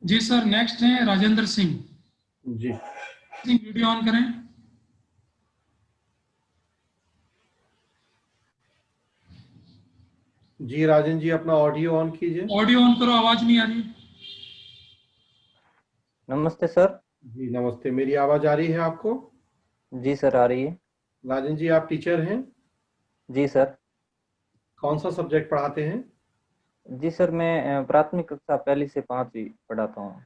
जी sir, next हैं राजेंद्र सिंह। जी Singh video on करें। जी राजन जी, अपना ऑडियो ऑन कीजिए। ऑडियो ऑन करो, आवाज नहीं आ रही। नमस्ते सर। जी नमस्ते, मेरी आवाज आ रही है आपको? जी सर, आ रही है। राजन जी, आप टीचर हैं? जी सर। कौन सा सब्जेक्ट पढ़ाते हैं? जी सर, मैं प्राथमिक कक्षा पहली से पांचवी पढ़ाता हूँ,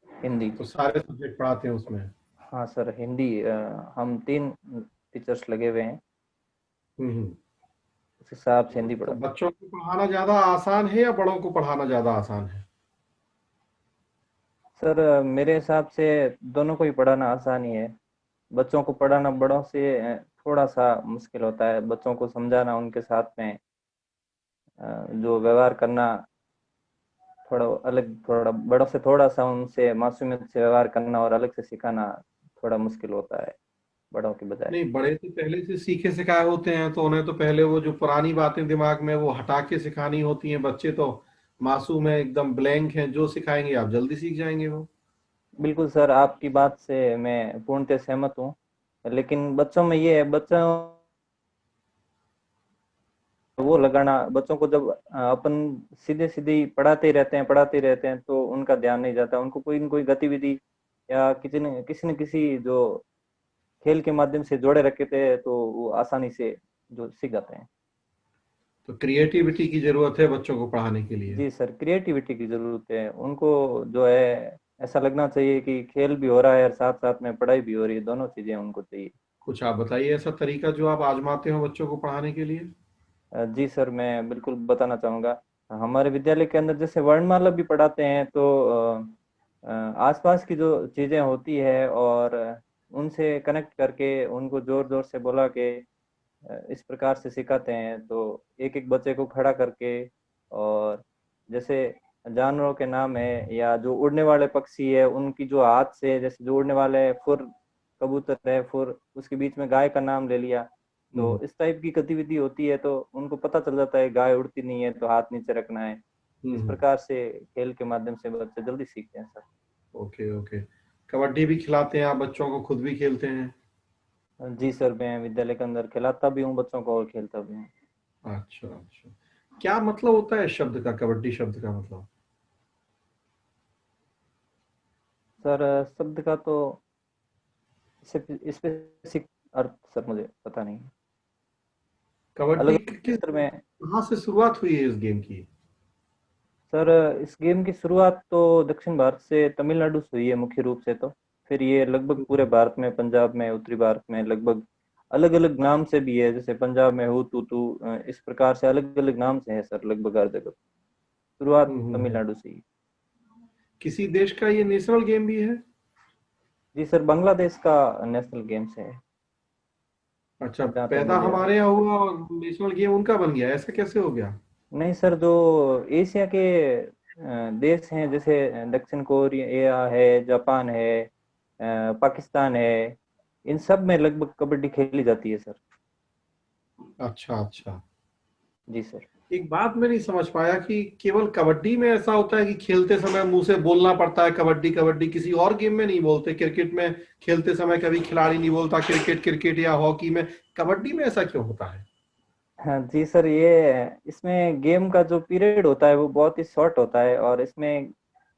हिंदी। तो सारे सब्जेक्ट पढ़ाते हैं उसमें? हाँ सर, हिंदी हम 3 टीचर्स लगे हुए हैं, हम्म। उस हिसाब से हिंदी तो पढ़ाते हैं। बच्चों को पढ़ाना ज्यादा आसान है या बड़ों को पढ़ाना ज्यादा आसान है? सर मेरे हिसाब से दोनों को ही पढ़ाना आसान ही है। बच्चों को पढ़ाना बड़ों से थोड़ा सा मुश्किल होता है। बच्चों को समझाना, उनके साथ में जो व्यवहार करना थोड़ा अलग, थोड़ा बड़ों से थोड़ा सा उनसे मासूमियत से व्यवहार करना और अलग से सिखाना थोड़ा मुश्किल होता है बड़ों के बजाय। नहीं, बड़े तो पहले से सीखे सिखाए होते हैं, तो उन्हें तो पहले वो जो पुरानी बातें दिमाग में वो हटा के सिखानी होती हैं। बच्चे तो मासूम है, एकदम ब्लैंक हैं, जो सिखाएंगे आप जल्दी सीख जाएंगे वो। बिल्कुल सर, आपकी बात से मैं पूर्णतः सहमत हूँ। लेकिन बच्चों में ये है, बच्चों वो लगाना, बच्चों को जब अपन सीधे सीधे ही पढ़ाते ही रहते हैं तो उनका ध्यान नहीं जाता। उनको कोई न कोई गतिविधि या किसी न किसी जो खेल के माध्यम से जोड़े रखे थे तो वो आसानी से जो सीख जाते हैं। तो क्रिएटिविटी की जरूरत है बच्चों को पढ़ाने के लिए। जी सर, क्रिएटिविटी की जरूरत है उनको। जो है ऐसा लगना चाहिए कि खेल भी हो रहा है और साथ साथ में पढ़ाई भी हो रही है, दोनों चीजें उनको चाहिए। कुछ आप बताइए ऐसा तरीका जो आप आजमाते हो बच्चों को पढ़ाने के लिए। जी सर, मैं बिल्कुल बताना चाहूँगा। हमारे विद्यालय के अंदर जैसे वर्णमाला भी पढ़ाते हैं तो आसपास की जो चीज़ें होती है और उनसे कनेक्ट करके उनको जोर जोर से बोला के इस प्रकार से सिखाते हैं। तो एक एक बच्चे को खड़ा करके, और जैसे जानवरों के नाम है या जो उड़ने वाले पक्षी है उनकी जो हाथ से, जैसे जो उड़ने वाले फुर, कबूतर है फुर, उसके बीच में गाय का नाम ले लिया। तो हम्म। इस टाइप की गतिविधि होती है तो उनको पता चल जाता है गाय उड़ती नहीं है तो हाथ नीचे रखना है। इस हम्म। प्रकार से खेल के माध्यम से बच्चे जल्दी सीखते हैं सर। Okay okay. कबड्डी भी खिलाते हैं आप बच्चों को, खुद भी खेलते हैं? जी सर, मैं विद्यालय के अंदर खिलाता भी हूँ बच्चों को और खेलता भी हूँ। अच्छा अच्छा। क्या मतलब होता है शब्द का, कबड्डी शब्द का मतलब? सर शब्द का तो स्पेसिफिक अर्थ सर मुझे पता नहीं है। अलग कबड्डी अलग किस क्षेत्र में। कहाँ से शुरुआत हुई है इस गेम की? सर इस गेम की शुरुआत तो दक्षिण भारत से, तमिलनाडु से हुई है मुख्य रूप से। तो फिर ये लगभग पूरे भारत में, पंजाब में, उत्तरी भारत में लगभग अलग अलग नाम से भी है। जैसे पंजाब में हु तू तू, इस प्रकार से अलग अलग नाम से है सर लगभग हर जगह। शुरुआत हम्म। तमिलनाडु से ही। किसी देश का ये नेशनल गेम भी है? जी सर, बांग्लादेश का नेशनल गेम से है अच्छा, जहाँ तक पैदा मुझे याद हमारे यहाँ हुआ और नेशनल गेम उनका बन गया, ऐसा कैसे हो गया? है। नहीं सर, जो एशिया के देश हैं, जैसे दक्षिण कोरिया है, जापान है, पाकिस्तान है, इन सब में लगभग कबड्डी खेली जाती है सर। अच्छा अच्छा। जी सर। एक बात मैं नहीं समझ पाया कि केवल कबड्डी में ऐसा होता है कि खेलते समय मुंह से बोलना पड़ता है कबड्डी कबड्डी, किसी और गेम में नहीं बोलते? क्रिकेट में खेलते समय कभी खिलाड़ी नहीं बोलता क्रिकेट क्रिकेट, या हॉकी में? कबड्डी में ऐसा क्यों होता है? हाँ जी सर, ये इसमें गेम का जो पीरियड होता है वो बहुत ही शॉर्ट होता है और इसमें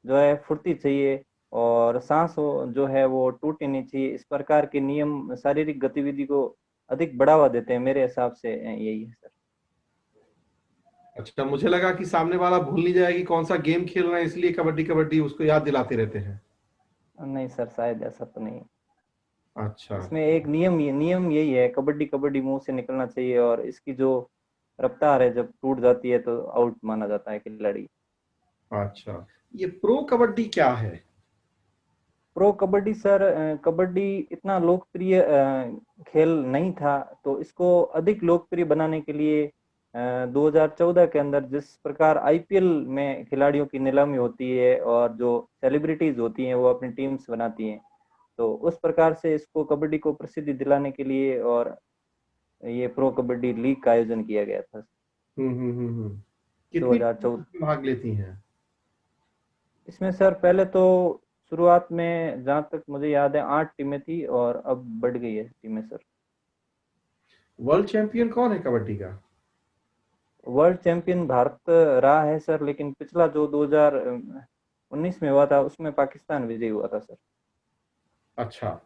जो है फुर्ती चाहिए और सांस जो है वो टूटनी नहीं चाहिए। इस प्रकार के नियम शारीरिक गतिविधि को अधिक बढ़ावा देते हैं, मेरे हिसाब से यही है सर। अच्छा, मुझे लगा कि सामने वाला भूल नहीं जाए कि कौन सा गेम खेल रहा है, इसलिए कबड्डी कबड्डी उसको याद दिलाते रहते हैं। नहीं सर, शायद ऐसा तो नहीं है। अच्छा इसमें अच्छा। एक नियम यही है, कबड्डी कबड्डी मुंह से निकलना चाहिए और इसकी जो रफ्तार है जब टूट जाती है तो आउट माना जाता है खिलाड़ी। अच्छा, ये प्रो कबड्डी क्या है? प्रो कबड्डी सर, कबड्डी इतना लोकप्रिय खेल नहीं था, तो इसको अधिक लोकप्रिय बनाने के लिए 2014 के अंदर जिस प्रकार आईपीएल में खिलाड़ियों की नीलामी होती है और जो सेलिब्रिटीज होती हैं वो अपनी टीम्स बनाती हैं, तो उस प्रकार से इसको कबड्डी को प्रसिद्धि दिलाने के लिए और ये प्रो कबड्डी लीग का आयोजन किया गया था हम्म। कितनी टीम 2014। इसमें भाग लेती हैं? इसमें सर पहले तो शुरुआत में जहाँ तक मुझे याद है 8 टीमें थी और अब बढ़ गई है टीमें सर। वर्ल्ड चैंपियन कौन है कबड्डी का? वर्ल्ड चैंपियन भारत रहा है सर, लेकिन पिछला जो 2019 में हुआ था उसमें पाकिस्तान विजयी हुआ था सर। अच्छा,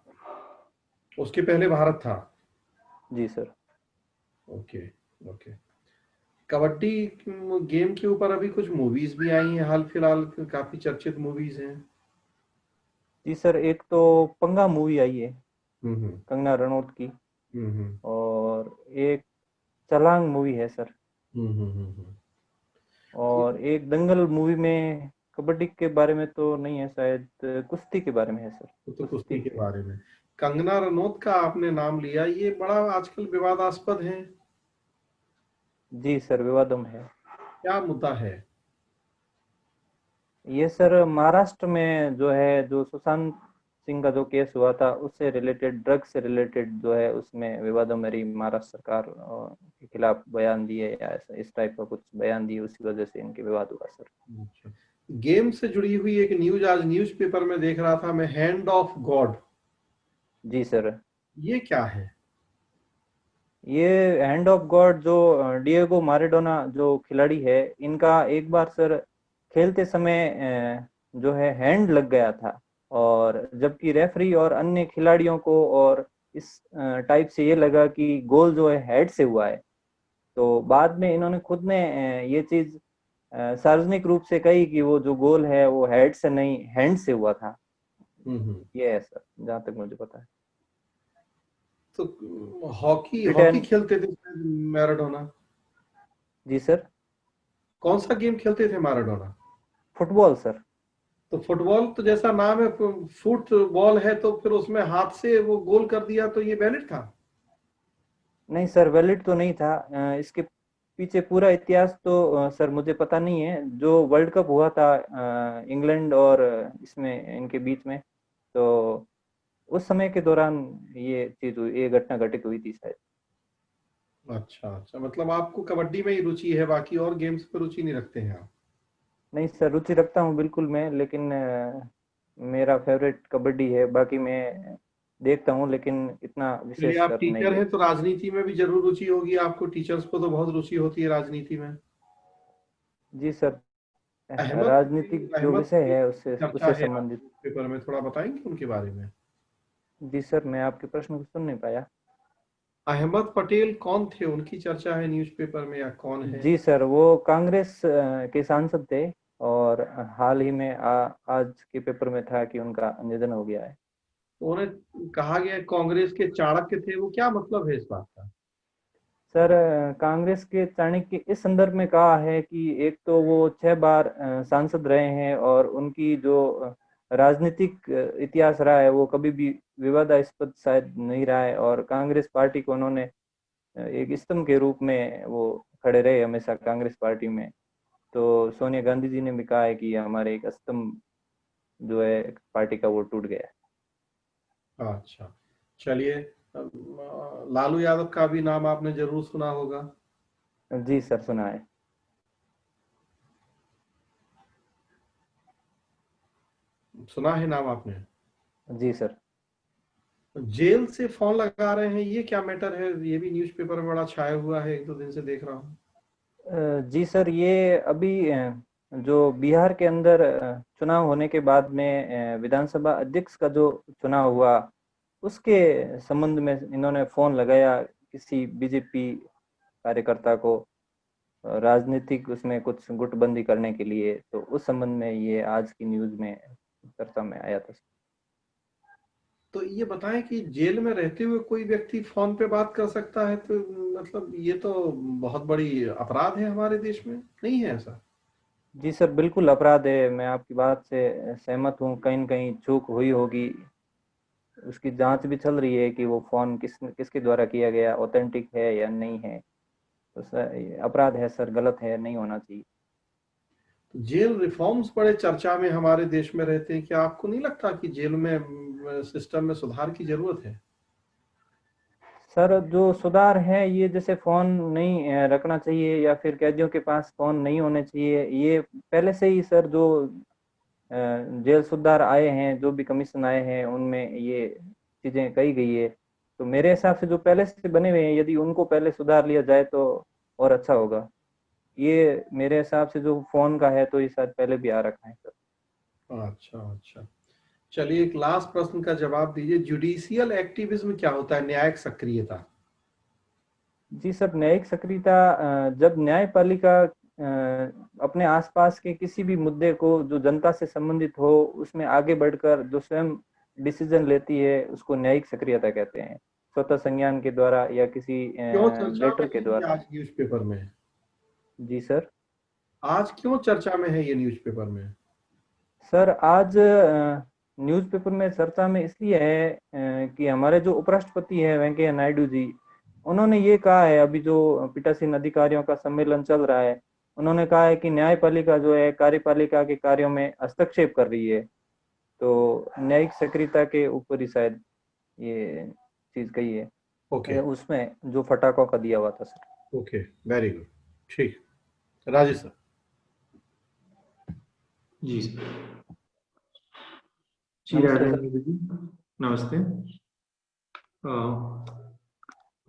उसके पहले भारत था। जी sir. Okay, okay. Kabaddi game के ऊपर अभी कुछ मूवीज भी आई हैं हाल फिलहाल, काफी चर्चित मूवीज हैं। जी सर, एक तो पंगा मूवी आई है हम्म, कंगना रनौत की, हम्म, और एक छलांग मूवी है सर, हम्म, हम्म। और एक दंगल मूवी में कबड्डी के बारे में तो नहीं है शायद, कुश्ती के बारे में है सर। तो कुश्ती कुश्ती के पे। बारे में। कंगना रनौत का आपने नाम लिया, ये बड़ा आजकल विवादास्पद है। जी सर, विवादम है। क्या मुद्दा है? ये सर महाराष्ट्र में जो है, जो सुशांत सिंह का जो केस हुआ था उससे रिलेटेड, ड्रग से रिलेटेड जो है, उसमें विवादों में रही महाराष्ट्र सरकार के खिलाफ बयान दिए या ऐसा इस टाइप का कुछ बयान दिए, उसी वजह से इनके विवाद हुआ सर। अच्छा। गेम से जुड़ी हुई एक न्यूज आज न्यूज़पेपर में देख रहा था मैं, हैंड ऑफ गॉड। जी सर। ये क्या है? ये हैंड ऑफ गॉड जो डिएगो माराडोना जो खिलाड़ी है, इनका एक बार सर खेलते समय जो है हैंड लग गया था, और जबकि रेफरी और अन्य खिलाड़ियों को और इस टाइप से ये लगा कि गोल जो है हेड से हुआ है। तो बाद में इन्होंने खुद ने ये चीज सार्वजनिक रूप से कही कि वो जो गोल है वो हेड से नहीं हैंड से हुआ था। हम्म। ये है सर जहाँ तक मुझे पता है। तो हॉकी हॉकी ब्रिटेन। खेलते थे शायद मैराडोना। जी सर। कौन सा गेम खेलते थे मैराडोना? Football sir. तो फुटबॉल तो जैसा नाम है, फुटबॉल है, तो फिर उसमें हाथ से वो गोल कर दिया तो ये वैलिड था? नहीं सर, वैलिड तो नहीं था। इसके पीछे पूरा इतिहास तो सर मुझे पता नहीं है। जो वर्ल्ड कप हुआ था इंग्लैंड और इसमें इनके बीच में, तो उस समय के दौरान ये चीज हुई, ये घटना घटित हुई थी शायद। अच्छा, अच्छा, मतलब आपको कबड्डी में ही रुचि है, बाकी और गेम्स पे रुचि नहीं रखते हैं आप? नहीं सर, रुचि रखता हूँ बिल्कुल मैं, लेकिन मेरा फेवरेट कबड्डी है। बाकी मैं देखता हूँ लेकिन इतना चलिए, विशेष आप कर नहीं टीचर हैं देखता। तो राजनीति में भी जरूर रुचि होगी आपको, टीचर्स को तो बहुत रुचि होती है राजनीति में। जी सर। अहमद राजनीतिक पटेल, जो अहमद विषय पटेल है की उससे चर्चा उससे है आज संबंधित। पेपर में, थोड़ा बताएंगे उनके बारे में? जी सर, मैं आपके प्रश्न को सुन नहीं पाया। अहमद पटेल कौन थे, उनकी चर्चा है न्यूज़पेपर में, या कौन है? जी सर, वो कांग्रेस के सांसद थे, और हाल ही में आज के पेपर में था कि उनका निधन हो गया है। तो उन्हें कहा गया कांग्रेस के चाणक्य थे, वो क्या मतलब है इस बात का? सर कांग्रेस के चाणक्य इस संदर्भ में कहा है कि एक तो वो 6 बार सांसद रहे हैं, और उनकी जो राजनीतिक इतिहास रहा है वो कभी भी विवादास्पद शायद नहीं रहा है, और कांग्रेस पार्टी को उन्होंने एक स्तंभ के रूप में वो खड़े रहे हमेशा कांग्रेस पार्टी में। तो सोनिया गांधी जी ने भी कहा है कि हमारे एक स्तंभ जो है पार्टी का वो टूट गया अच्छा, चलिए। लालू यादव का भी नाम आपने जरूर सुना होगा। है। जी सर, सुना है। सुना है नाम आपने? जी सर। जेल से फोन लगा रहे हैं, ये क्या मैटर है? ये भी न्यूज़पेपर में बड़ा छाया हुआ है, एक दो दिन से देख रहा हूँ। जी सर, ये अभी जो बिहार के अंदर चुनाव होने के बाद में विधानसभा अध्यक्ष का जो चुनाव हुआ, उसके संबंध में इन्होंने फोन लगाया किसी बीजेपी कार्यकर्ता को, राजनीतिक उसमें कुछ गुटबंदी करने के लिए। तो उस संबंध में ये आज की न्यूज में चर्चा में आया था। तो ये बताएं कि जेल में रहते हुए कोई व्यक्ति फोन पे बात कर सकता है, तो मतलब ये तो बहुत बड़ी अपराध है हमारे देश में, नहीं है ऐसा? जी सर, बिल्कुल अपराध है। मैं आपकी बात से सहमत हूँ, कहीं न कहीं चूक हुई होगी। उसकी जांच भी चल रही है कि वो फोन किसके द्वारा किया गया, ऑथेंटिक है या नहीं है। तो सर ये अपराध है सर, गलत है, नहीं होना चाहिए। जेल रिफॉर्म्स बड़े चर्चा में हमारे देश में रहते हैं, क्या आपको नहीं लगता कि जेल में सिस्टम में सुधार की जरूरत है? सर जो सुधार है, ये जैसे फोन नहीं रखना चाहिए, या फिर कैदियों के पास फोन नहीं होने चाहिए, ये पहले से ही सर जो जेल सुधार आए हैं, जो भी कमीशन आए हैं, उनमें ये चीजें कही गई है। तो मेरे हिसाब से जो पहले से बने हुए हैं, यदि उनको पहले सुधार लिया जाए तो और अच्छा होगा। ये मेरे हिसाब से जो फोन का है तो ये शायद पहले भी आ रखा है सर। अच्छा अच्छा, चलिए एक लास्ट प्रश्न का जवाब दीजिए, जुडिशियल एक्टिविज्म क्या होता है, न्यायिक सक्रियता? जी सर, न्यायिक सक्रियता जब न्यायपालिका अपने आसपास के किसी भी मुद्दे को जो जनता से संबंधित हो उसमें आगे बढ़कर जो स्वयं डिसीजन लेती है उसको न्यायिक सक्रियता कहते हैं, स्वतः संज्ञान के द्वारा या किसी क्यों चर्चा में लेटर के है ये द्वारा। आज न्यूज़पेपर में? जी सर। आज क्यों चर्चा में है ये न्यूज़पेपर में? सर आज न्यूज़पेपर में चर्चा में इसलिए है कि हमारे जो उपराष्ट्रपति है वेंकैया नायडू जी, उन्होंने ये कहा है, अभी जो पीठासीन अधिकारियों का सम्मेलन चल रहा है, उन्होंने कहा है कि न्यायपालिका जो है कार्यपालिका के कार्यों में हस्तक्षेप कर रही है। तो न्यायिक सक्रियता के ऊपर ही शायद ये चीज कही है। ओके उसमें जो फटाकों का दिया हुआ था सर। ओके, वेरी गुड, ठीक। राजेश सर। जी सर। जी नमस्ते सर। राजेंद्र जी, नमस्ते। अ,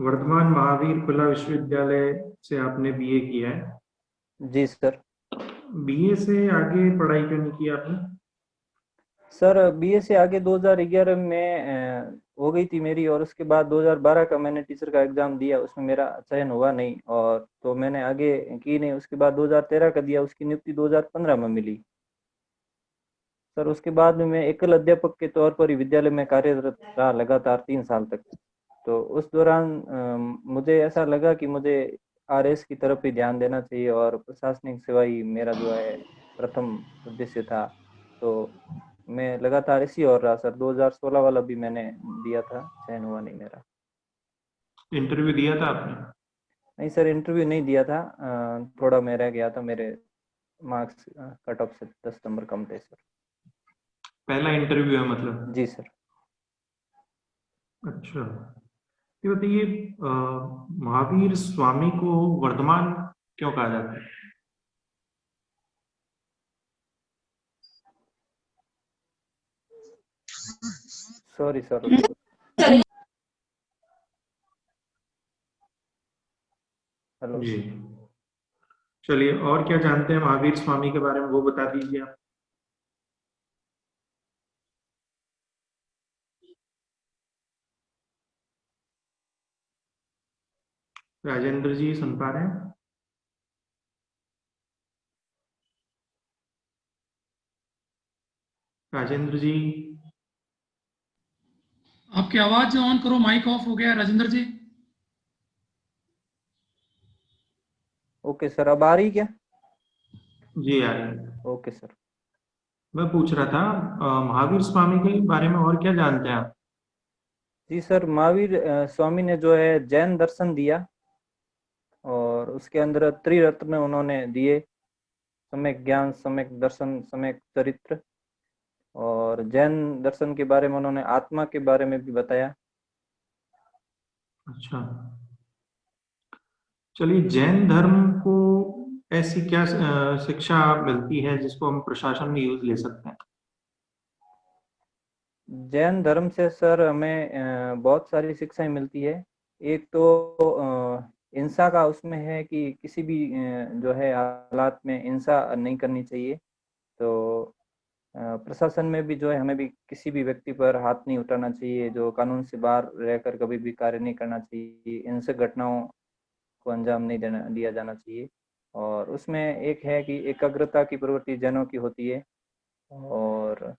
वर्धमान महावीर खुला विश्वविद्यालय से आपने बीए किया है। जी सर। बीए से आगे पढ़ाई क्यों नहीं की आपने? सर बीए से आगे 2011 में हो गई थी मेरी, और उसके बाद 2012 का मैंने टीचर का एग्जाम दिया, उसमें मेरा चयन हुआ नहीं, और तो मैंने आगे की नहीं। उसके बाद 2013 का दिया, उसकी नियुक्ति 2015 में मिली। सर उसके बाद में मैं एकल अध्यापक के तौर पर ही विद्यालय में कार्यरत रहा लगातार 3 साल तक। तो उस दौरान मुझे ऐसा लगा कि मुझे आरएस की तरफ ही ध्यान देना चाहिए और प्रशासनिक सेवा ही मेरा जो है प्रथम उद्देश्य था। तो मैं लगातार इसी और रहा सर। 2016 वाला भी मैंने दिया था, चयन हुआ नहीं मेरा। इंटरव्यू दिया था आपने? नहीं सर, इंटरव्यू नहीं दिया था, थोड़ा मैं रह गया था, मेरे मार्क्स कट ऑफ से 10 नंबर कम थे सर। पहला इंटरव्यू है मतलब? जी सर। अच्छा, ये बताइए, महावीर स्वामी को वर्धमान क्यों कहा जाता है? Sorry sir. हेलो। जी, चलिए, और क्या जानते हैं महावीर स्वामी के बारे में वो बता दीजिए आप। राजेंद्र जी सुन पा रहे हैं? राजेंद्र जी? आपकी आवाज ऑन करो, माइक ऑफ हो गया है, राजेंद्र जी। ओके सर, अब आ रही क्या? जी आ रहे हैं। Okay sir. मैं पूछ रहा था, महावीर स्वामी के बारे में और क्या जानते हैं आप? जी सर, महावीर स्वामी ने जो है जैन दर्शन दिया, और उसके अंदर त्रिरत्न उन्होंने दिए, सम्यक ज्ञान, सम्यक दर्शन, सम्यक चरित्र। और जैन दर्शन के बारे में उन्होंने आत्मा के बारे में भी बताया। अच्छा, चलिए, जैन धर्म को ऐसी क्या शिक्षा मिलती है जिसको हम प्रशासन में यूज ले सकते हैं? जैन धर्म से सर हमें बहुत सारी शिक्षाएं मिलती है। एक तो हिंसा का उसमें है कि किसी भी जो है हालात में हिंसा नहीं करनी चाहिए। तो प्रशासन में भी जो है हमें भी किसी भी व्यक्ति पर हाथ नहीं उठाना चाहिए, जो कानून से बाहर रहकर कभी भी कार्य नहीं करना चाहिए, हिंसक घटनाओं को अंजाम नहीं देना दिया जाना चाहिए। और उसमें एक है कि एकाग्रता की प्रवृत्ति जैनों की होती है। और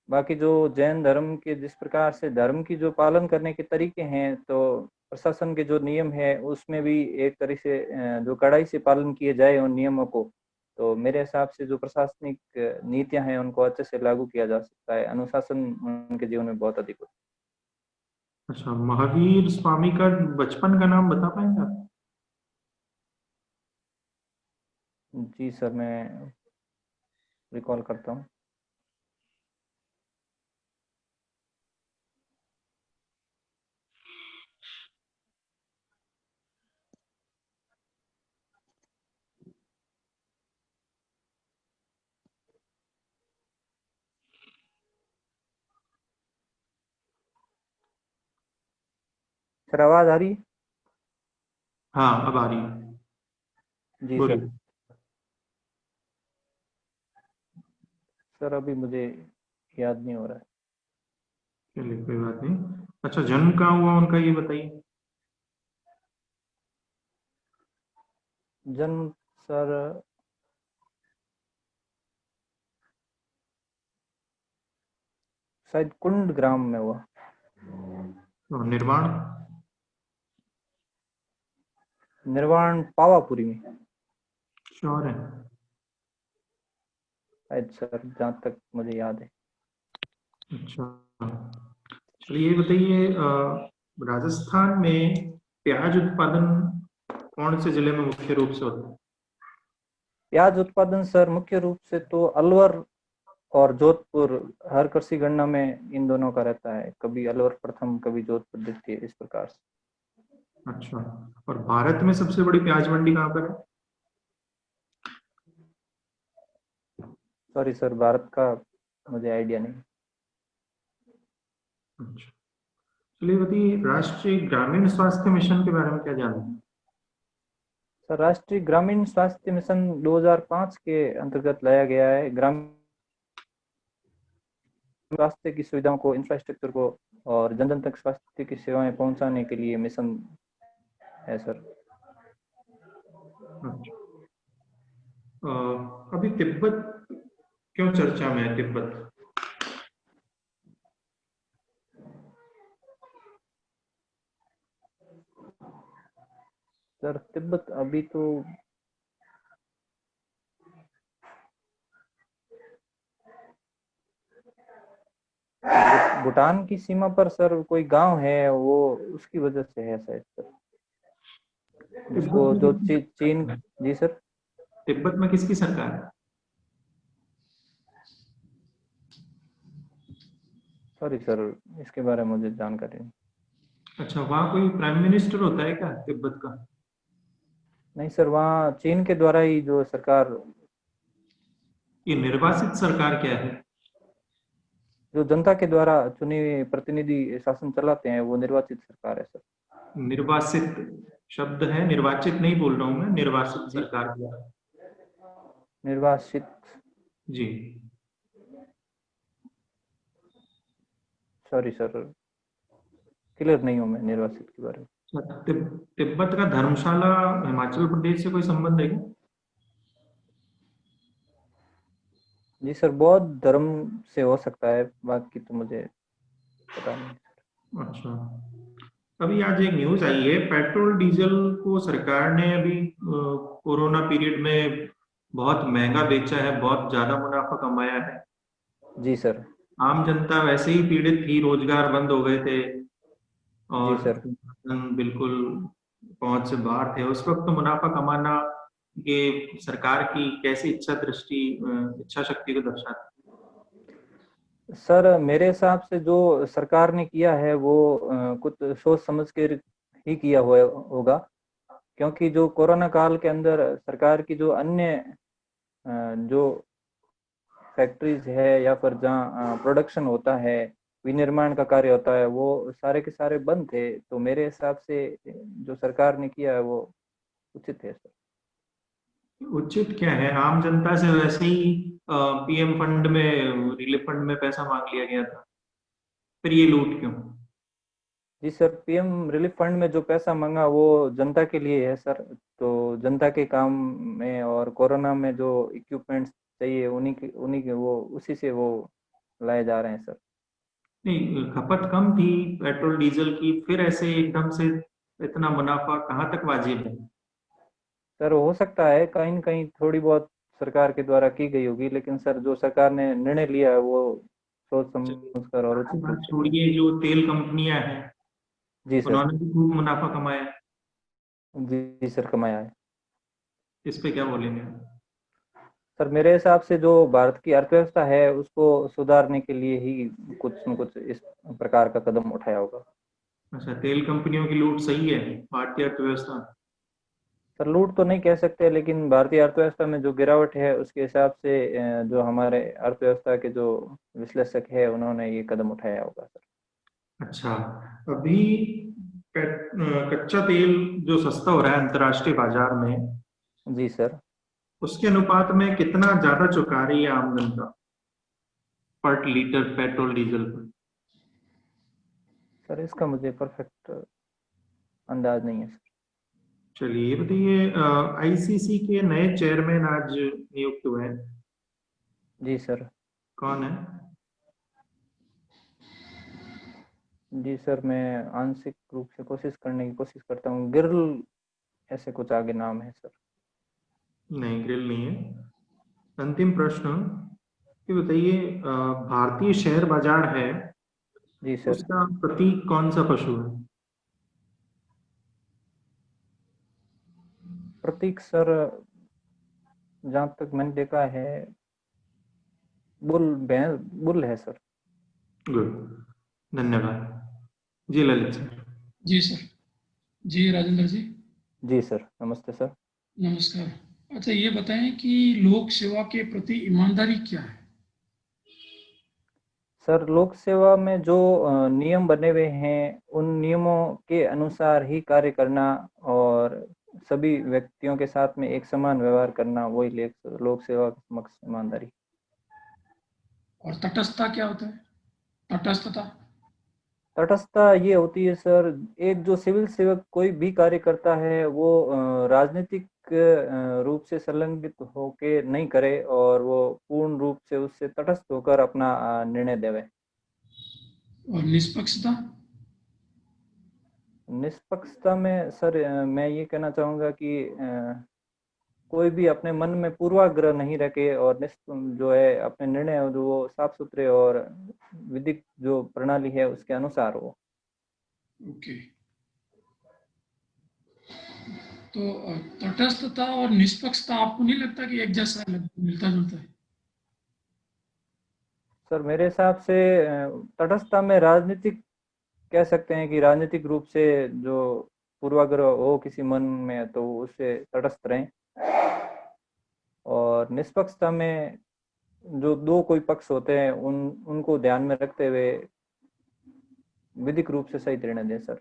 बाकी जो जैन धर्म के जिस प्रकार से धर्म की जो पालन करने के तरीके हैं, तो प्रशासन के जो नियम है उसमें भी एक तरह से जो कड़ाई से पालन किए जाए उन नियमों को, तो मेरे हिसाब से जो प्रशासनिक नीतियां हैं उनको अच्छे से लागू किया जा सकता है। अनुशासन उनके जीवन में बहुत अधिक होता अच्छा, महावीर स्वामी का बचपन का नाम बता पाएंगे आप? है। जी सर, मैं रिकॉल करता हूँ। सर आवाज आ रही है? हाँ अब आ रही है, जी बोलिए। सर। सर अभी मुझे याद नहीं हो रहा है। चलिए कोई बात नहीं। अच्छा, जन्म कहाँ हुआ उनका ये बताइए। जन्म सर शायद कुंड ग्राम में हुआ। और निर्वाण? निर्वाण पावापुरी में श्योर है? शायद सर, जहाँ तक मुझे याद है। अच्छा, चलिए ये बताइए, राजस्थान में प्याज उत्पादन कौन से जिले में मुख्य रूप से होता है? प्याज उत्पादन सर मुख्य रूप से तो अलवर और जोधपुर, हर कृषि गणना में इन दोनों का रहता है, कभी अलवर प्रथम कभी जोधपुर द्वितीय, इस प्रकार से। अच्छा, और भारत में सबसे बड़ी प्याज मंडी कहाँ पर है? सॉरी सर, भारत का मुझे आइडिया नहीं। अच्छा, चलिए बताइए, राष्ट्रीय ग्रामीण स्वास्थ्य मिशन के बारे में क्या जानते हैं? सर राष्ट्रीय ग्रामीण स्वास्थ्य मिशन 2005 के अंतर्गत लाया गया है। ग्रामीण स्वास्थ्य की सुविधाओं को, इंफ्रास्ट्रक्चर को और जन जन तक स्वास्थ्य की सेवाएं पहुंचाने के लिए मिशन है सर। अच्छा, अभी तिब्बत क्यों चर्चा में है? तिब्बत सर तिब्बत अभी तो भूटान की सीमा पर सर कोई गांव है, वो उसकी वजह से है शायद सर, तिब्बत जिसको में जो किसकी चीन। सरकार है? जी सर। तिब्बत में किसकी सरकार है? सॉरी सर, इसके बारे में मुझे जानकारी नहीं। अच्छा, वहाँ कोई प्राइम मिनिस्टर होता है क्या तिब्बत का? नहीं सर, वहाँ चीन के द्वारा ही जो सरकार, ये निर्वासित सरकार क्या है? जो जनता के द्वारा चुने हुए प्रतिनिधि शासन चलाते हैं, वो निर्वाचित सरकार है सर। निर्वासित शब्द है, निर्वाचित नहीं बोल रहा हूँ मैं, निर्वासित जी, सरकार क्या? निर्वासित। जी। सॉरी सर, क्लियर नहीं हूँ मैं निर्वासित के बारे में। अच्छा, तिब्बत का धर्मशाला हिमाचल प्रदेश से कोई संबंध है क्या? जी सर, बौद्ध धर्म से हो सकता है, बाकी तो मुझे पता नहीं। अच्छा, अभी आज एक न्यूज आई है, पेट्रोल डीजल को सरकार ने अभी कोरोना पीरियड में बहुत महंगा बेचा है, बहुत ज्यादा मुनाफा कमाया है। जी सर। आम जनता वैसे ही पीड़ित थी, रोजगार बंद हो गए थे जी और सर। बिल्कुल पहुंच से बाहर थे। उस वक्त मुनाफा कमाना ये सरकार की कैसी इच्छा शक्ति को दर्शाता सर मेरे हिसाब से जो सरकार ने किया है वो कुछ सोच समझ कर ही किया हुआ होगा, क्योंकि जो कोरोना काल के अंदर सरकार की जो अन्य जो फैक्ट्रीज है या फिर जहाँ प्रोडक्शन होता है, विनिर्माण का कार्य होता है, वो सारे के सारे बंद थे। तो मेरे हिसाब से जो सरकार ने किया है वो उचित है सर। है? उचित क्या है? आम जनता से वैसे ही पीएम फंड में, रिलीफ फंड में पैसा मांग लिया गया था, फिर ये लूट क्यों? जी सर, पीएम रिलीफ फंड में जो पैसा मांगा वो जनता के लिए है सर। तो जनता के काम में और कोरोना में जो इक्विपमेंट्स चाहिए, उन्हीं के वो उसी से वो लाए जा रहे हैं सर। नहीं, खपत कम थी पेट्रोल डीजल की, फिर ऐसे एकदम से इतना मुनाफा कहाँ तक वाजिब है? सर हो सकता है कहीं न कहीं थोड़ी बहुत सरकार के द्वारा की गई होगी, लेकिन सर जो सरकार ने निर्णय लिया है वो सोच समझ कर और उचित रूप बात से किया। छोड़िए, जो तेल कंपनियां हैं जी सर। उन्होंने भी खूब मुनाफा कमाया, जी सर, कमाया है। इस पे क्या बोलेंगे? सर मेरे हिसाब से जो भारत की अर्थव्यवस्था है उसको सुधारने के लिए ही कुछ न कुछ इस प्रकार का कदम उठाया होगा। अच्छा, तेल कंपनियों की लूट सही है भारतीय अर्थव्यवस्था? सर लूट तो नहीं कह सकते, लेकिन भारतीय अर्थव्यवस्था में जो गिरावट है उसके हिसाब से जो हमारे अर्थव्यवस्था के जो विश्लेषक है उन्होंने ये कदम उठाया होगा सर। अच्छा, अभी कच्चा तेल जो सस्ता हो रहा है अंतर्राष्ट्रीय बाजार में, जी सर। उसके अनुपात में कितना ज्यादा चुका रही है आम जनता पर लीटर पेट्रोल डीजल पर? सर इसका मुझे परफेक्ट अंदाज नहीं है सर। चलिए ये बताइए, आईसीसी के नए चेयरमैन आज नियुक्त हुए हैं, जी सर। कौन है? जी सर, मैं आंशिक रूप से कोशिश करने की कोशिश करता हूँ। गिर्ल ऐसे कुछ आगे नाम है सर। नहीं, ग्रिल नहीं है। अंतिम प्रश्न ये बताइए, भारतीय शेयर बाजार है, जी सर। उसका प्रतीक कौन सा पशु है? प्रतीक सर, जहाँ तक मैंने देखा है, बुल है सर। गुड, धन्यवाद जी। ललित सर। जी सर। जी राजेंद्र जी। जी सर, नमस्ते सर। नमस्कार। अच्छा ये बताएं कि लोक सेवा के प्रति ईमानदारी क्या है? सर, लोक सेवा में जो नियम बने हुए हैं उन नियमों के अनुसार ही कार्य करना और सभी व्यक्तियों के साथ में एक समान व्यवहार करना, वही लोक सेवा के समक्ष ईमानदारी। और तटस्थता क्या होता है? तटस्थता। तटस्थता ये होती है सर, एक जो सिविल सेवक कोई भी कार्य करता है वो राजनीतिक रूप से संलग्नित होके नहीं करे और वो पूर्ण रूप से उससे तटस्थ होकर अपना निर्णय देवे। और निष्पक्षता। निष्पक्षता में सर मैं ये कहना चाहूँगा कि कोई भी अपने मन में पूर्वाग्रह नहीं रखे और जो है अपने निर्णय जो वो साफ सुथरे और विधिक जो प्रणाली है उसके अनुसार हो। ओके। तो तटस्थता और निष्पक्षता आपको नहीं लगता कि एक जैसा मिलता जुलता है? सर मेरे हिसाब से तटस्थता में राजनीतिक कह सकते हैं कि राजनीतिक रूप से जो पूर्वाग्रह हो किसी मन में तो उससे तटस्थ रहें, और निष्पक्षता में जो दो कोई पक्ष होते हैं उनको ध्यान में रखते हुए विधिक रूप से सही निर्णय दें सर।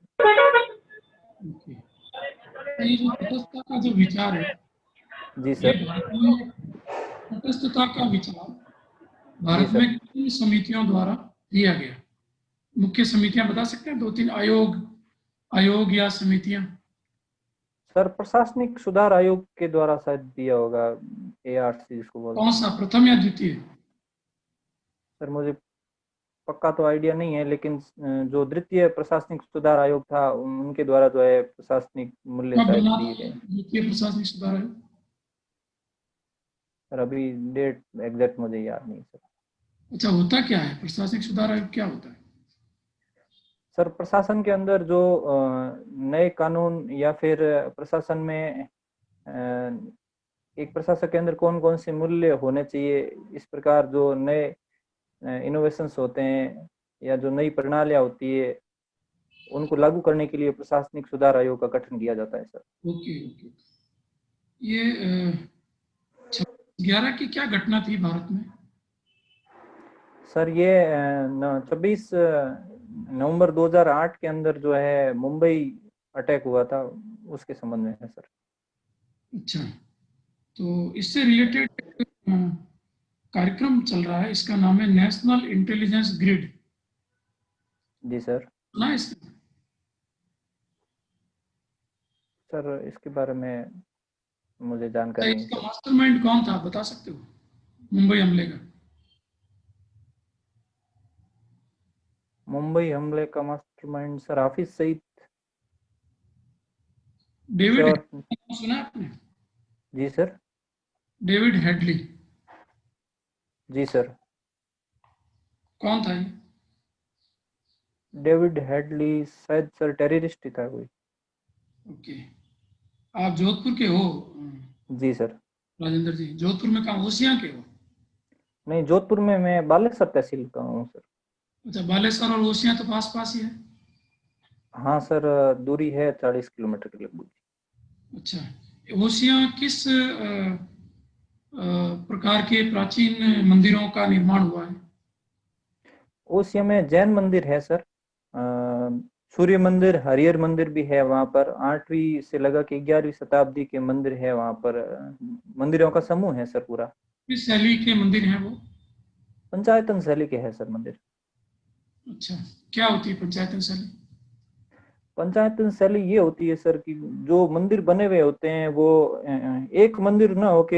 ओके। ये जो तटस्थता का जो विचार है, जी ये सर। भारत में तटस्थता का विचार भारत जी सर। में किन समितियों द्वारा दिया गया? मुख्य समितियां बता सकते हैं? 2-3 आयोग या समितियां? सर प्रशासनिक सुधार आयोग के द्वारा शायद दिया होगा, ARC जिसको बोलते हैं। कौन सा, प्रथम या द्वितीय? सर मुझे पक्का तो आइडिया नहीं है, लेकिन जो द्वितीय प्रशासनिक सुधार आयोग था उनके द्वारा जो है प्रशासनिक मूल्य कब शायद बना दिए था गए। द्वितीय प्रशासनिक सुधार आयोग? सर अभी डेट एग्जैक्ट मुझे याद नहीं सर। अच्छा, होता क्या है प्रशासनिक सुधार आयोग, क्या होता है? सर प्रशासन के अंदर जो नए कानून या फिर प्रशासन में एक प्रशासक के अंदर कौन कौन से मूल्य होने चाहिए, इस प्रकार जो नए इनोवेशंस होते हैं या जो नई प्रणालियां होती है उनको लागू करने के लिए प्रशासनिक सुधार आयोग का गठन किया जाता है सर। Okay okay. ये 11 की क्या घटना थी भारत में? सर ये 26 नवंबर 2008 के अंदर जो है मुंबई अटैक हुआ था, उसके संबंध में है सर। अच्छा, तो इससे रिलेटेड कार्यक्रम चल रहा है, इसका नाम है नेशनल इंटेलिजेंस ग्रिड। जी सर। सुना है इसका? सर इसके बारे में मुझे जानकारी नहीं इसका सर। मास्टरमाइंड कौन था, बता सकते हो? मुंबई हमले का मुंबई हमले का mastermind sir Hafiz Saeed. David और हेडली, सुना है आपने? जी सर। डेविड हेडली जी सर। कौन था ये? डेविड हेडली शायद सर टेररिस्ट ही था कोई। ओके। आप जोधपुर के हो जी सर। राजेंद्र जी? जोधपुर में कहाँ, ओसियां के हो? नहीं, जोधपुर में मैं बालेश्वर तहसील का हूँ सर। अच्छा, बालेश्वर और ओसियां तो पास पास ही है। हाँ सर, दूरी है 40 किलोमीटर के लगभग। अच्छा, ओसियां किस प्रकार के प्राचीन मंदिरों का निर्माण हुआ है? ओसिया में जैन मंदिर है सर, सूर्य मंदिर, हरिहर मंदिर भी है वहाँ पर। 8वीं से लगा के 11वीं शताब्दी के मंदिर है वहाँ पर। मंदिरों का समूह है सर पूरा। किस शैली के मंदिर हैं वो? पंचायतन शैली के है सर मंदिर। अच्छा, क्या होती है पंचायतन शैली? पंचायतन शैली ये होती है सर कि जो मंदिर बने हुए होते हैं वो एक मंदिर ना होके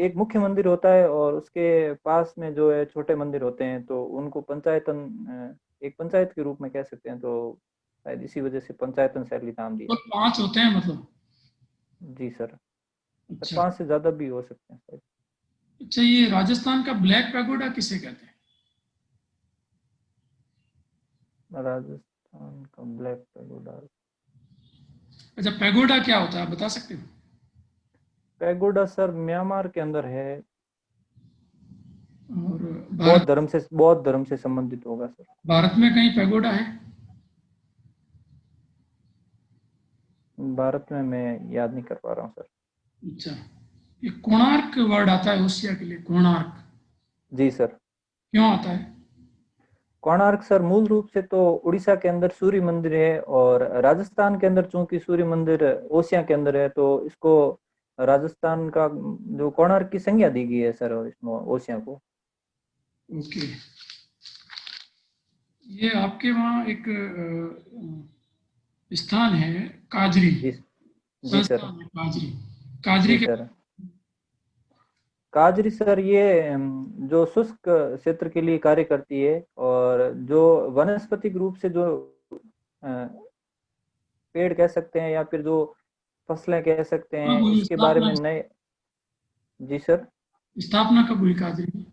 एक मुख्य मंदिर होता है और उसके पास में जो है छोटे मंदिर होते हैं, तो उनको पंचायतन एक पंचायत के रूप में कह सकते हैं। तो शायद इसी वजह से पंचायतन शैली नाम दिया। तो 5 होते हैं मतलब? जी सर। अच्छा 5 से ज्यादा भी हो सकते हैं शायद। अच्छा, ये राजस्थान का ब्लैक पैगोडा किसे कहते हैं? राजस्थान का ब्लैक पैगोडा। अच्छा, पैगोडा क्या होता है, आप बता सकते हो? पैगोडा सर म्यांमार के अंदर है। और भारत बौद्ध धर्म से संबंधित होगा सर। भारत में कहीं पैगोडा है? भारत में मैं याद नहीं कर पा रहा हूँ सर। अच्छा, ये कोणार्क वर्ड आता है ओसिया के लिए, कोणार्क जी सर। क्यों आता है? कोणार्क सर मूल रूप से तो उड़ीसा के अंदर सूर्य मंदिर है, और राजस्थान के अंदर चूंकि सूर्य मंदिर ओसिया के अंदर है तो इसको राजस्थान का जो कोणार्क की संज्ञा दी गई है सर, और इसमें ओसिया को। ओके, ये आपके वहाँ एक स्थान है काजरी, जी जी सर। संस्थान है काजरी। काजरी जी के सर। काजरी सर ये जो शुष्क क्षेत्र के लिए कार्य करती है, और जो वनस्पतिक रूप से जो पेड़ कह सकते हैं या फिर जो फसलें कह सकते कब हैं, हुई इसके बारे स्थापना? में नए। जी सर। स्थापना कब हुई काजरी की?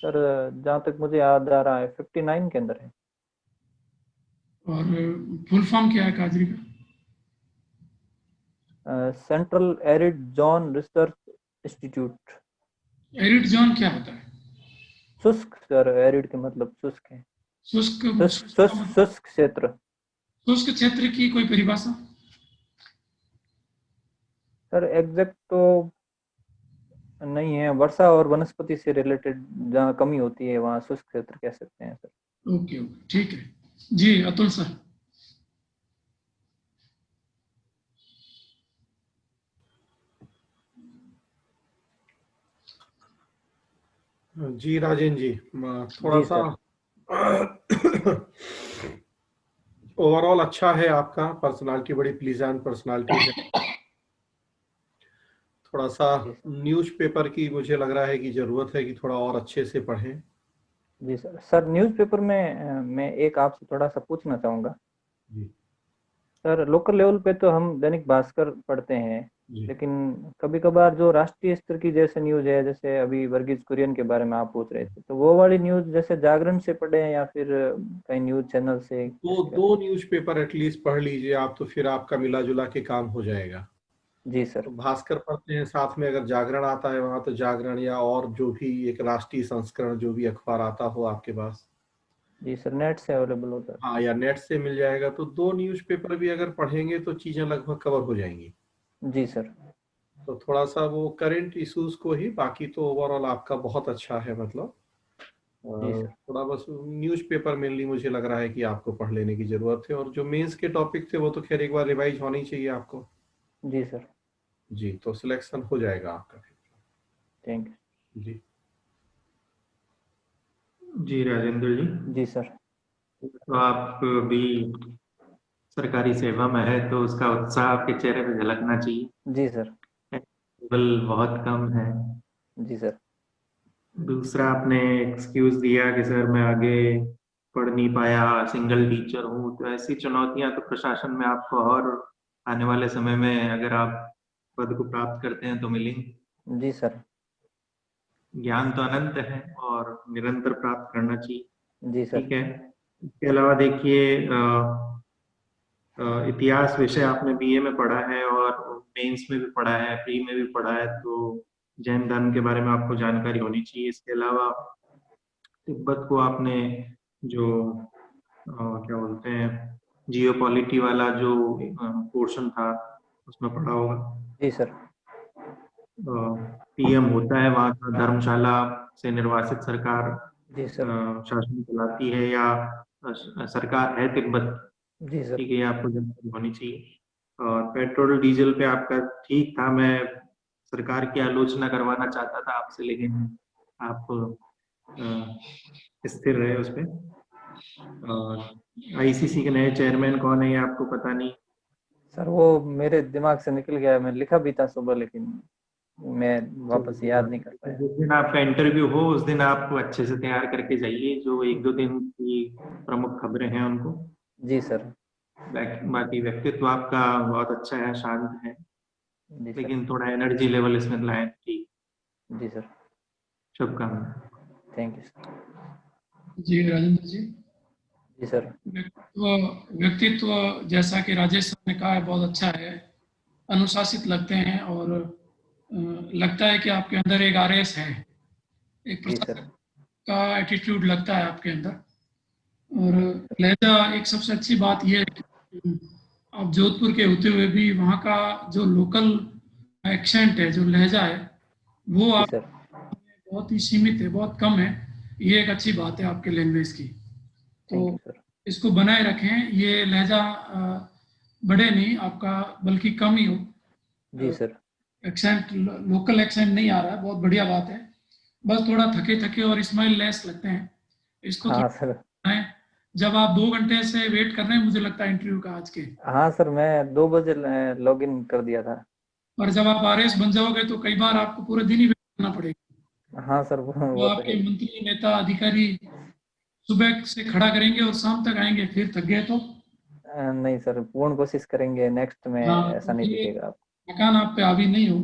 सर जहाँ तक मुझे याद आ रहा है 59 के अंदर है। और फुल फॉर्म क्या है काजरी का? Central arid zone research institute. Arid zone क्या होता है? शुष्क सर, एरिड के मतलब शुष्क है। शुष्क, शुष्क शुष्क का शुष्क मतलब? शुष्क क्षेत्र। शुष्क क्षेत्र की कोई परिभाषा? सर एग्जैक्ट तो नहीं है, वर्षा और वनस्पति से रिलेटेड जहाँ कमी होती है वहाँ शुष्क क्षेत्र कह सकते हैं सर। ओके ओके, ठीक है जी। अतुल सर। जी राजेंद्र जी, थोड़ा जी सा सर। ओवरऑल अच्छा है, आपका पर्सनालिटी बड़ी प्लीजेंट पर्सनालिटी है। थोड़ा सा जी सर। न्यूज़पेपर की मुझे लग रहा है कि जरूरत है कि थोड़ा और अच्छे से पढ़ें। जी सर। सर न्यूज़पेपर में मैं एक आपसे थोड़ा सा पूछना चाहूँगा। जी सर लोकल लेवल पे तो हम दैनिक भास्कर पढ़ते हैं, जी। लेकिन कभी कभार जो राष्ट्रीय स्तर की जैसे न्यूज है, जैसे अभी वर्गीज कुरियन के बारे में आप पूछ रहे थे, तो वो वाली न्यूज जैसे जागरण से पढ़े या फिर कहीं न्यूज चैनल से दो कैसे दो करते न्यूज़पेपर एटलीस्ट पढ़ लीजिए आप, तो फिर आपका मिला जुला के काम हो जाएगा। हैं? जी तो सर। भास्कर पढ़ते हैं, साथ में अगर जागरण आता है वहां तो जागरण, या और जो भी एक राष्ट्रीय संस्करण जो भी अखबार आता हो आपके पास, जी सर, नेट से अवेलेबल होता है। हाँ, या नेट से मिल जाएगा, तो दो न्यूज़पेपर भी अगर पढ़ेंगे तो चीजें लगभग कवर हो जाएंगी। जी सर। तो थोड़ा सा वो करंट इश्यूज को ही, बाकी तो ओवरऑल आपका बहुत अच्छा है, मतलब जी सर। थोड़ा बस न्यूज़पेपर मेनली मुझे लग रहा है कि आपको पढ़ लेने की जरूरत है, और जो मेंस के टॉपिक थे वो तो खैर एक बार रिवाइज होनी चाहिए आपको। जी सर। जी, तो सिलेक्शन हो जाएगा आपका। थैंक जी जी राजेंद्र जी, यू। जी सर। तो आप भी सरकारी सेवा में है तो उसका उत्साह आपके चेहरे पे झलकना चाहिए। जी सर। बल बहुत कम है। जी सर। दूसरा, आपने एक्सक्यूज दिया कि सर मैं आगे पढ़ नहीं पाया, सिंगल टीचर हूँ, तो ऐसी चुनौतियां तो प्रशासन में आपको और आने वाले समय में अगर आप पद को प्राप्त करते हैं तो मिलेंगी। जी सर। ज्ञान तो अनंत है और निरंतर प्राप्त करना चाहिए। जी सर। ठीक है। इसके अलावा देखिए, इतिहास विषय आपने बीए में पढ़ा है और मेंस में भी पढ़ा है, प्री में भी पढ़ा है, तो जैन धर्म के बारे में आपको जानकारी होनी चाहिए। इसके अलावा तिब्बत को आपने जो क्या बोलते हैं, जियो पॉलिटी वाला जो पोर्शन था उसमें पढ़ा होगा। जी सर। पीएम होता है वहाँ का धर्मशाला से निर्वासित सरकार, जी सर। शासन चलाती है या सरकार है तिब्बत, जी सर। ठीक है, ये आपको जानकारी होनी चाहिए। और पेट्रोल डीजल पे आपका ठीक था, मैं सरकार की आलोचना करवाना चाहता था आपसे, लेकिन आप स्थिर रहे उस पे। और आईसीसी के नए चेयरमैन कौन है ये आपको पता नहीं? सर वो मेरे दिमाग से निकल गया, मैं लिखा भी था सुबह लेकिन मैं वापस याद नहीं कर पाया। जिस दिन आपका इंटरव्यू हो उस दिन आप अच्छे से तैयार करके जाइए, जो 1-2 दिन की प्रमुख खबरें हैं उनको। जी सर। बाकी व्यक्तित्व आपका बहुत अच्छा है, शांत है, जी सर। लेकिन थोड़ा एनर्जी लेवल इसमें लाएं। ठीक, जी सर। शुभकामनाएं। Thank you sir. जी राजेंद्र जी, जी सर। व्यक्तित्व जैसा कि राजेश सर ने कहा है बहुत अच्छा है, अनुशासित लगते हैं और लगता है कि आपके अंदर एक आरएस है, एक जी प्रशासक सर। का एटीट्यूड लगता है आपके अंदर। और लहजा एक सबसे अच्छी बात यह है कि आप जोधपुर के होते हुए भी वहाँ का जो लोकल एक्सेंट है, जो लहजा है, वो जी आप सर। बहुत ही सीमित है, बहुत कम है। ये एक अच्छी बात है आपके लैंग्वेज की। थैंक यू तो सर। इसको बनाए रखें, ये लहजा बढ़े नहीं आपका, बल्कि कम ही हो। जी सर। एक्सेंट, लोकल एक्सेंट नहीं आ रहा है, बहुत बढ़िया बात है। बस थोड़ा थके थके और स्माइल लेस लगते हैं, इसको हाँ सर। थोड़ा है। जब आप 2 घंटे से वेट कर रहे हैं, मुझे लगता है इंटरव्यू का आज के, हाँ सर, मैं 2 बजे लॉग इन कर दिया था। और जब आप आरएस बन जाओगे तो कई बार आपको पूरे दिन ही वेट करना पड़ेगा। हाँ सर, तो वो तो है आपके ही। मंत्री, नेता, अधिकारी सुबह से खड़ा करेंगे और शाम तक आएंगे, फिर थक गए तो नहीं सर, पूर्ण कोशिश करेंगे नेक्स्ट में हाँ, ऐसा तो नहीं ये दिखेगा आप। थकान आप पे हावी नहीं हो।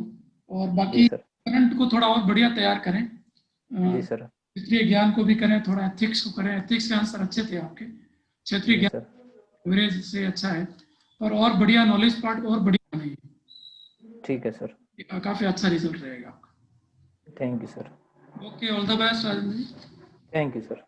और जी बाकी सर। करंट को थोड़ा और बढ़िया तैयार करें, जी सर। क्षेत्रीय ज्ञान को भी करें, थोड़ा एथिक्स को करें। एथिक्स के आंसर अच्छे थे आपके, क्षेत्रीय जी ज्ञान सर। एवरेज से अच्छा है, पर और बढ़िया नॉलेज पार्ट और बढ़िया नहीं ठीक है सर। है, काफी अच्छा रिजल्ट रहेगा आपका। Thank you sir. Okay, all the best Rajendra ji. Thank you sir.